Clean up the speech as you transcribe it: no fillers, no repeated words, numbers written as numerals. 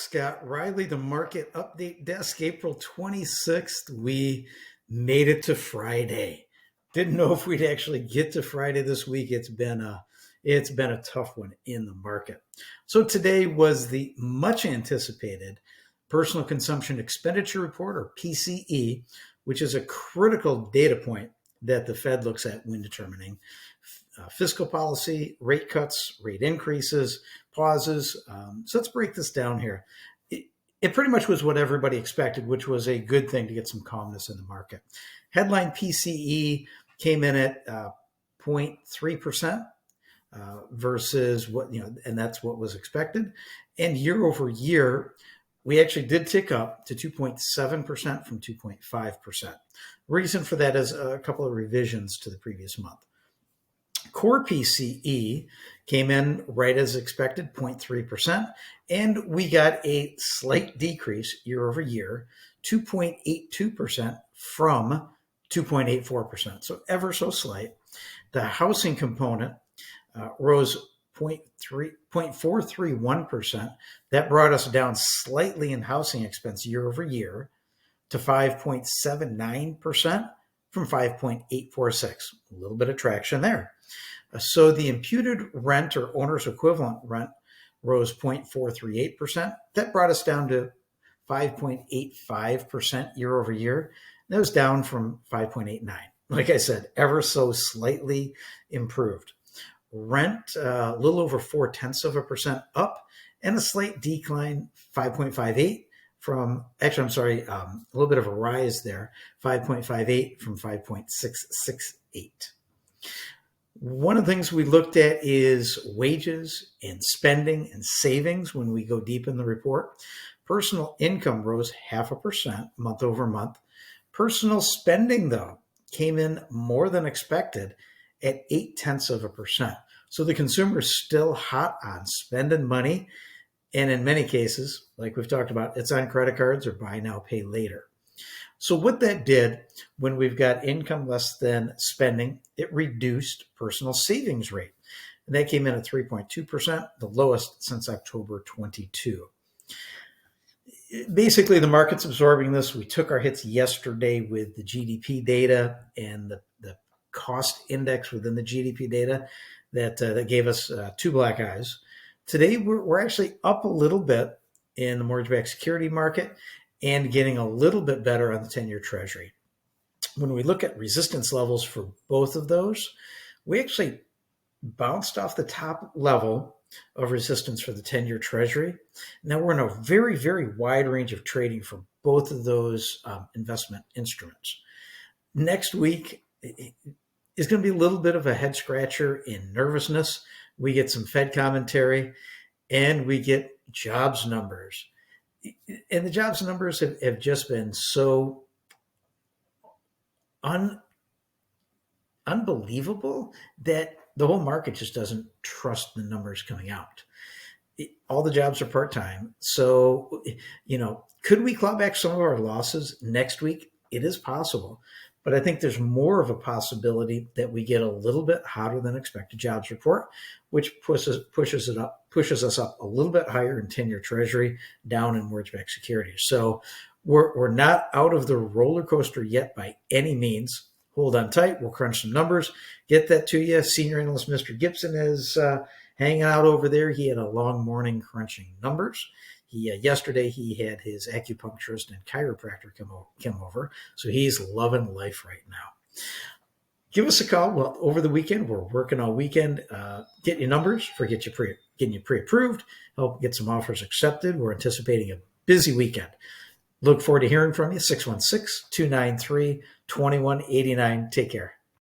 Scott Riley, the market update desk, April 26th. We made it to Friday. Didn't know if we'd actually get to Friday this week. It's been a tough one in the market. So today was the much anticipated Personal Consumption Expenditure Report, or PCE, which is a critical data point that the Fed looks at when determining fiscal policy, rate cuts, rate increases, pauses. So let's break this down here. It pretty much was what everybody expected, which was a good thing to get some calmness in the market. Headline PCE came in at 0.3% versus what, and that's what was expected. And year over year, we actually did tick up to 2.7% from 2.5%. Reason for that is a couple of revisions to the previous month. Core PCE came in right as expected, 0.3%, and we got a slight decrease year over year, 2.82% from 2.84%, so ever so slight. The housing component rose 0.431%. That brought us down slightly in housing expense year over year to 5.79% from 5.846. A little bit of traction there. So the imputed rent or owner's equivalent rent rose 0.438%. That brought us down to 5.85% year over year. That was down from 5.89. Like I said, ever so slightly improved. Rent, a little over 0.4% up, and a slight decline, 5.58 from, actually, I'm sorry, a little bit of a rise there, 5.58 from 5.668. One of the things we looked at is wages and spending and savings when we go deep in the report. Personal income rose 0.5% month over month. Personal spending, though, came in more than expected at 0.8%. So the consumer is still hot on spending money. And in many cases, like we've talked about, it's on credit cards or buy now, pay later. So what that did, when we've got income less than spending, it reduced personal savings rate. And that came in at 3.2%, the lowest since October 22. Basically, the market's absorbing this. We took our hits yesterday with the GDP data and the cost index within the GDP data that gave us two black eyes. Today, we're actually up a little bit in the mortgage-backed security market and getting a little bit better on the 10-year Treasury. When we look at resistance levels for both of those, we actually bounced off the top level of resistance for the 10-year Treasury. Now we're in a very, very wide range of trading for both of those investment instruments. Next week is going to be a little bit of a head scratcher in nervousness. We get some Fed commentary and we get jobs numbers. And the jobs numbers have just been so unbelievable that the whole market just doesn't trust the numbers coming out. All the jobs are part-time. So, could we claw back some of our losses next week? It is possible. But I think there's more of a possibility that we get a little bit hotter than expected jobs report, which pushes us up a little bit higher in 10-year Treasury, down in mortgage-backed securities. So we're not out of the roller coaster yet by any means. Hold on tight. We'll crunch some numbers, get that to you. Senior analyst Mr. Gibson is hanging out over there. He had a long morning crunching numbers. Yesterday he had his acupuncturist and chiropractor come over, so he's loving life right now. Give us a call. Well, over the weekend, we're working all weekend. Get your numbers, getting you pre-approved, help get some offers accepted. We're anticipating a busy weekend. Look forward to hearing from you. 616-293-2189. Take care.